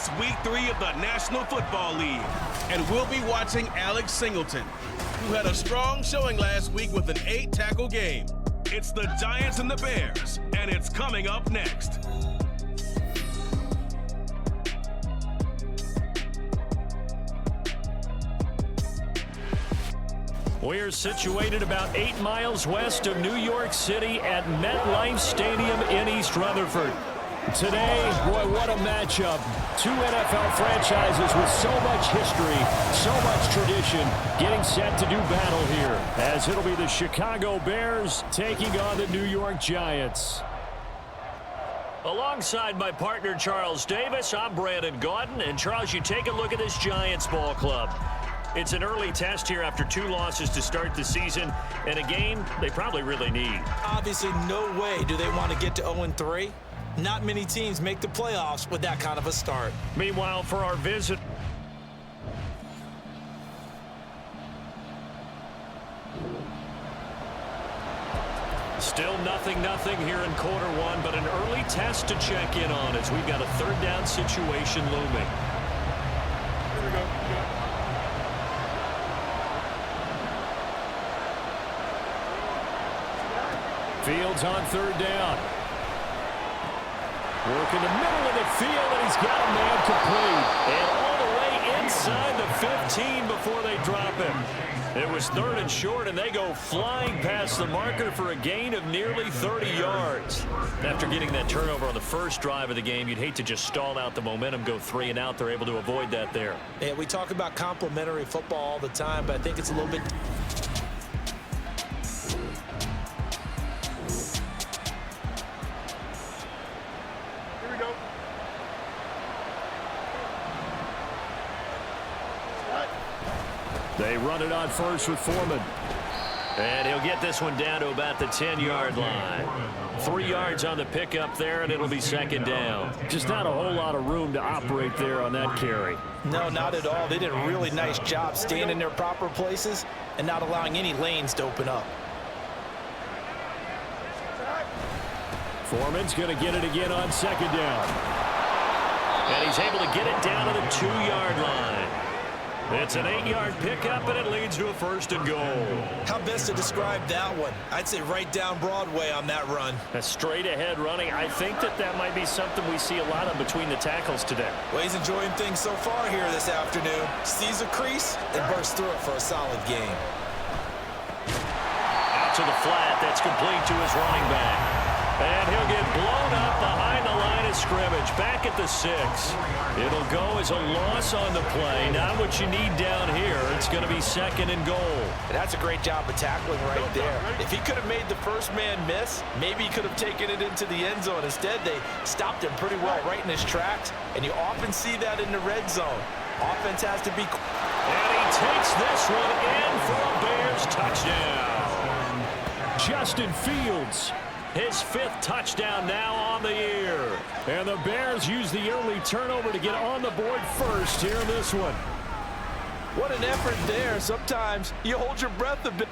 It's week 3 of the National Football League, and we'll be watching Alex Singleton, who had a strong showing last week with an 8-tackle game. It's the Giants and the Bears, and it's coming up next. We're situated about 8 miles west of New York City at MetLife Stadium in East Rutherford. Today, boy, what a matchup. 2 NFL franchises with so much history, so much tradition, getting set to do battle here, as it'll be the Chicago Bears taking on the New York Giants. Alongside my partner, Charles Davis, I'm Brandon Gaudin. And, Charles, you take a look at this Giants ball club. It's an early test here after 2 losses to start the season, and a game they probably really need. Obviously, no way do they want to get to 0-3. Not many teams make the playoffs with that kind of a start. Meanwhile, for our visit, still 0-0 here in quarter 1, but an early test to check in on as we've got a 3rd down situation looming. Here we go. Fields on 3rd down. Work in the middle of the field, and he's got a man complete. And all the way inside the 15 before they drop him. It was 3rd and short, and they go flying past the marker for a gain of nearly 30 yards. After getting that turnover on the first drive of the game, you'd hate to just stall out the momentum, go 3 and out. They're able to avoid that there. Yeah, we talk about complementary football all the time, but I think it's a little bit... They run it on first with Foreman. And he'll get this one down to about the 10-yard line. 3 yards on the pickup there, and it'll be 2nd down. Just not a whole lot of room to operate there on that carry. No, not at all. They did a really nice job staying in their proper places and not allowing any lanes to open up. Foreman's going to get it again on 2nd down. And he's able to get it down to the 2-yard line. It's an 8-yard pickup, and it leads to a 1st and goal. How best to describe that one? I'd say right down Broadway on that run. A straight-ahead running. I think that might be something we see a lot of between the tackles today. Well, he's enjoying things so far here this afternoon. Sees a crease and bursts through it for a solid game. Out to the flat. That's complete to his running back. And he'll get blown up behind the line of scrimmage. Back at the 6. It'll go as a loss on the play. Not what you need down here. It's going to be 2nd and goal. And that's a great job of tackling right there. If he could have made the first man miss, maybe he could have taken it into the end zone. Instead, they stopped him pretty well right in his tracks. And you often see that in the red zone. Offense has to be... And he takes this one in for a Bears touchdown. Justin Fields. His 5th touchdown now on the year. And the Bears use the early turnover to get on the board first here in this one. What an effort there. Sometimes you hold your breath a bit.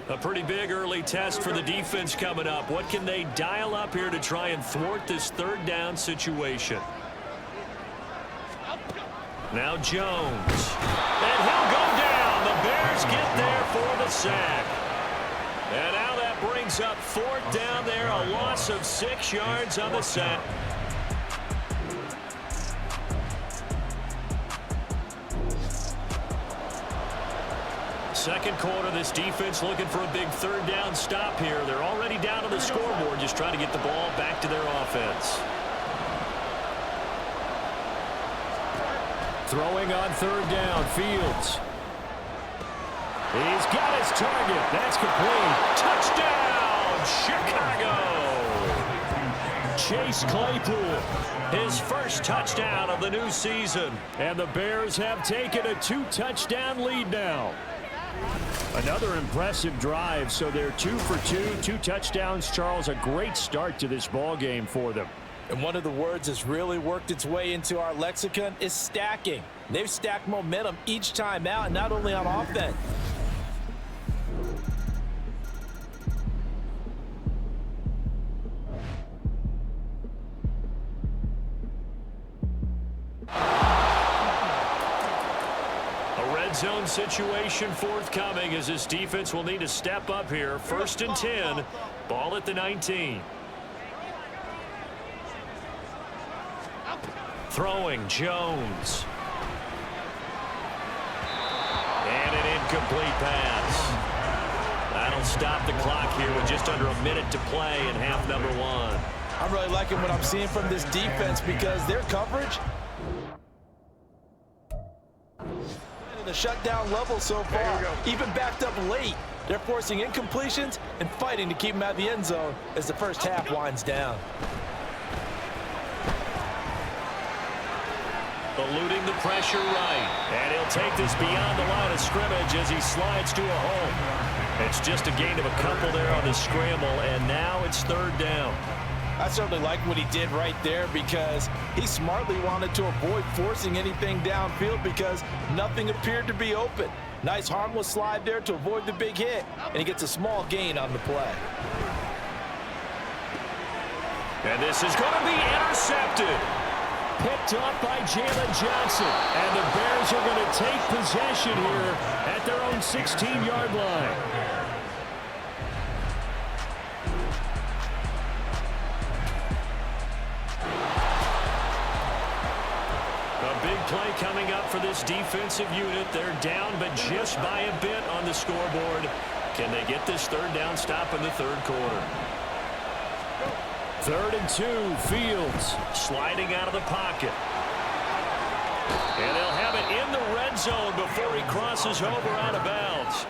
A pretty big early test for the defense coming up. What can they dial up here to try and thwart this 3rd down situation? Now Jones. And he'll go down. The Bears get there for the sack. And now that brings up 4th down there. A loss of 6 yards on the sack. Second quarter, this defense looking for a big 3rd down stop here. They're already down on the scoreboard, just trying to get the ball back to their offense. Throwing on 3rd down, Fields. He's got his target. That's complete. Touchdown, Chicago! Chase Claypool, his first touchdown of the new season. And the Bears have taken a 2-touchdown lead now. Another impressive drive, so they're 2 for 2, 2 touchdowns. Charles, a great start to this ball game for them. And one of the words that's really worked its way into our lexicon is stacking. They've stacked momentum each time out, and not only on offense. A red zone situation forthcoming as this defense will need to step up here. 1st and 10, ball at the 19. Throwing, Jones. And an incomplete pass. That'll stop the clock here with just under a minute to play in half number 1. I'm really liking what I'm seeing from this defense because their coverage at the shutdown level so far, even backed up late. They're forcing incompletions and fighting to keep them out of the end zone as the first half winds down. Eluding the pressure right. And he'll take this beyond the line of scrimmage as he slides to a hole. It's just a gain of a couple there on the scramble, and now it's 3rd down. I certainly like what he did right there because he smartly wanted to avoid forcing anything downfield because nothing appeared to be open. Nice harmless slide there to avoid the big hit, and he gets a small gain on the play. And this is going to be intercepted. Picked up by Jalen Johnson. And the Bears are going to take possession here at their own 16-yard line. A big play coming up for this defensive unit. They're down, but just by a bit on the scoreboard. Can they get this 3rd down stop in the 3rd quarter? 3rd and 2, Fields sliding out of the pocket. And they'll have it in the red zone before he crosses over out of bounds.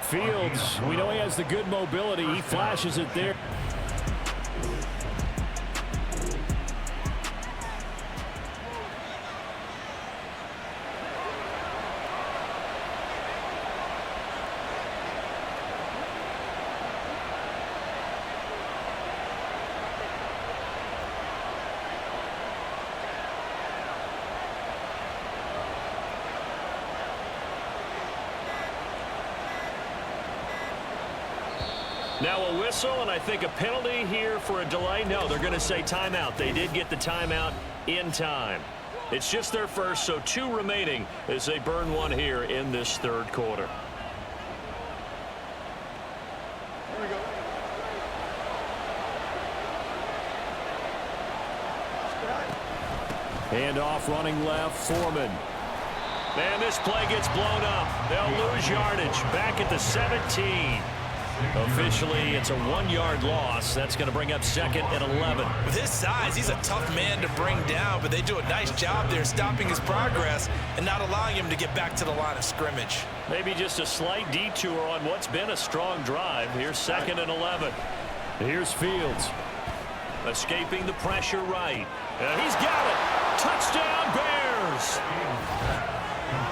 Fields, we know he has the good mobility. He flashes it there. Now a whistle, and I think a penalty here for a delay. No, they're going to say timeout. They did get the timeout in time. It's just their first, so 2 remaining as they burn 1 here in this 3rd quarter. There we go. Hand off running left, Foreman. And this play gets blown up. They'll lose yardage back at the 17. Officially, it's a 1-yard loss. That's going to bring up 2nd and 11. With his size, he's a tough man to bring down, but they do a nice job there stopping his progress and not allowing him to get back to the line of scrimmage. Maybe just a slight detour on what's been a strong drive. Here's 2nd and 11. Here's Fields. Escaping the pressure right. And he's got it. Touchdown, Bears.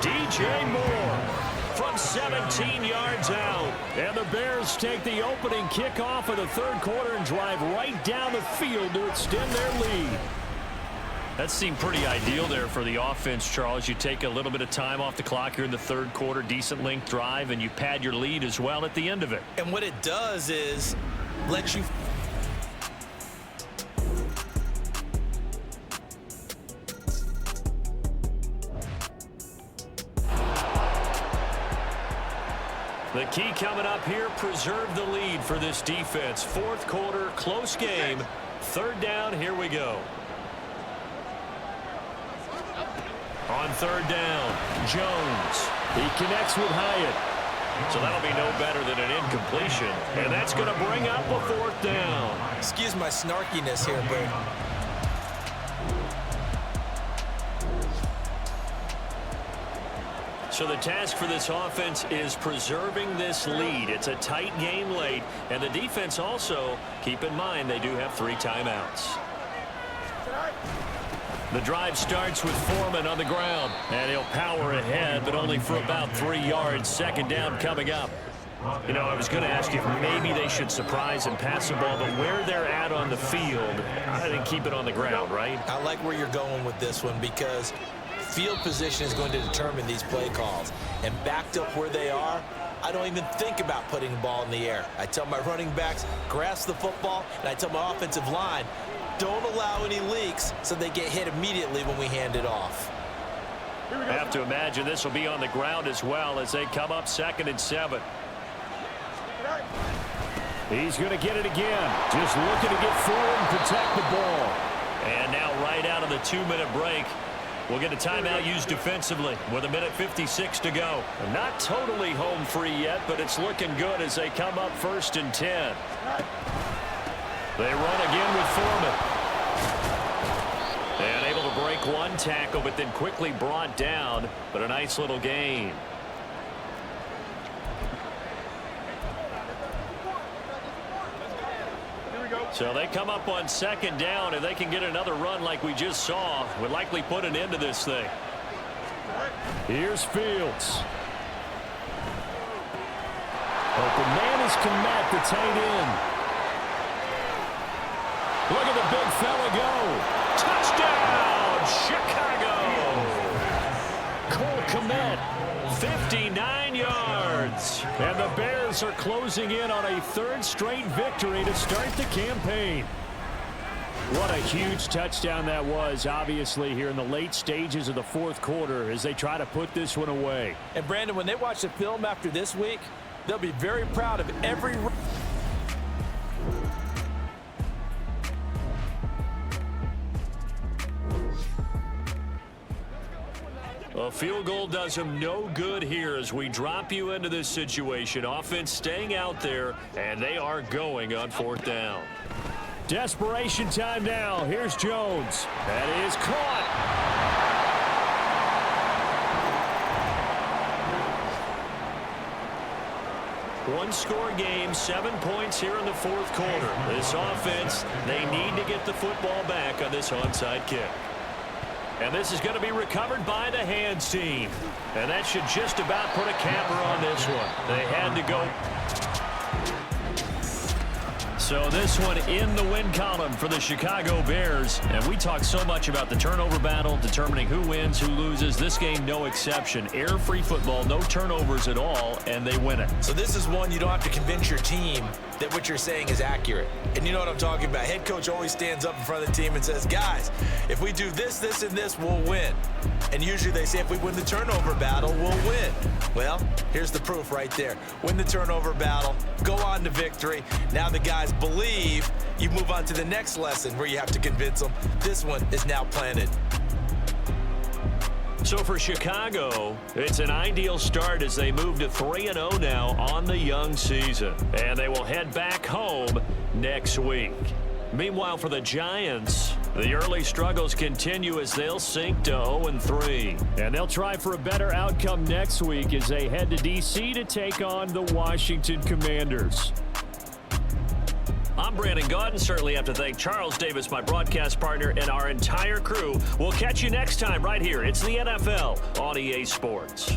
DJ Moore from 17 yards out. And the Bears take the opening kickoff of the 3rd quarter and drive right down the field to extend their lead. That seemed pretty ideal there for the offense, Charles. You take a little bit of time off the clock here in the 3rd quarter, decent length drive, and you pad your lead as well at the end of it. And what it does is let you... The key coming up here, preserve the lead for this defense. 4th quarter, close game. 3rd down, here we go. On 3rd down, Jones. He connects with Hyatt. So that'll be no better than an incompletion. And that's going to bring up a 4th down. Excuse my snarkiness here, but... So the task for this offense is preserving this lead. It's a tight game late, and the defense also, keep in mind, they do have 3 timeouts. The drive starts with Foreman on the ground, and he'll power ahead, but only for about 3 yards. 2nd down coming up. You know, I was going to ask you if maybe they should surprise and pass the ball, but where they're at on the field, I think keep it on the ground, right? I like where you're going with this one because field position is going to determine these play calls. And backed up where they are, I don't even think about putting the ball in the air. I tell my running backs, grasp the football, and I tell my offensive line, don't allow any leaks so they get hit immediately when we hand it off. I have to imagine this will be on the ground as well as they come up 2nd and 7. He's going to get it again. Just looking to get forward and protect the ball. And now right out of the 2-minute break, we'll get a timeout used defensively with 1:56 to go. Not totally home free yet, but it's looking good as they come up 1st and 10. They run again with Foreman. And able to break one tackle, but then quickly brought down. But a nice little gain. So they come up on 2nd down, and they can get another run like we just saw. Would likely put an end to this thing. Here's Fields. Open man is Komet, the tight end. Look at the big fella go. Touchdown, Chicago. Cole Komet, 59 yards. And the Bears are closing in on a 3rd straight victory to start the campaign. What a huge touchdown that was, obviously, here in the late stages of the 4th quarter as they try to put this one away. And, Brandon, when they watch the film after this week, they'll be very proud of every... A field goal does them no good here as we drop you into this situation. Offense staying out there, and they are going on 4th down. Desperation time now. Here's Jones. That is caught. One-score game, 7 points here in the 4th quarter. This offense, they need to get the football back on this onside kick. And this is going to be recovered by the hands team. And that should just about put a capper on this one. They had to go. So this one in the win column for the Chicago Bears. And we talk so much about the turnover battle, determining who wins, who loses. This game, no exception. Air-free football, no turnovers at all, and they win it. So this is one you don't have to convince your team that what you're saying is accurate. And you know what I'm talking about. Head coach always stands up in front of the team and says, guys, if we do this, this, and this, we'll win. And usually they say if we win the turnover battle, we'll win. Well, here's the proof right there. Win the turnover battle, go on to victory. Now the guys believe. You move on to the next lesson where you have to convince them. This one is now planted. So for Chicago, it's an ideal start as they move to 3-0 now on the young season. And they will head back home next week. Meanwhile, for the Giants, the early struggles continue as they'll sink to 0-3. And they'll try for a better outcome next week as they head to D.C. to take on the Washington Commanders. I'm Brandon Gaudin. Certainly have to thank Charles Davis, my broadcast partner, and our entire crew. We'll catch you next time right here. It's the NFL on EA Sports.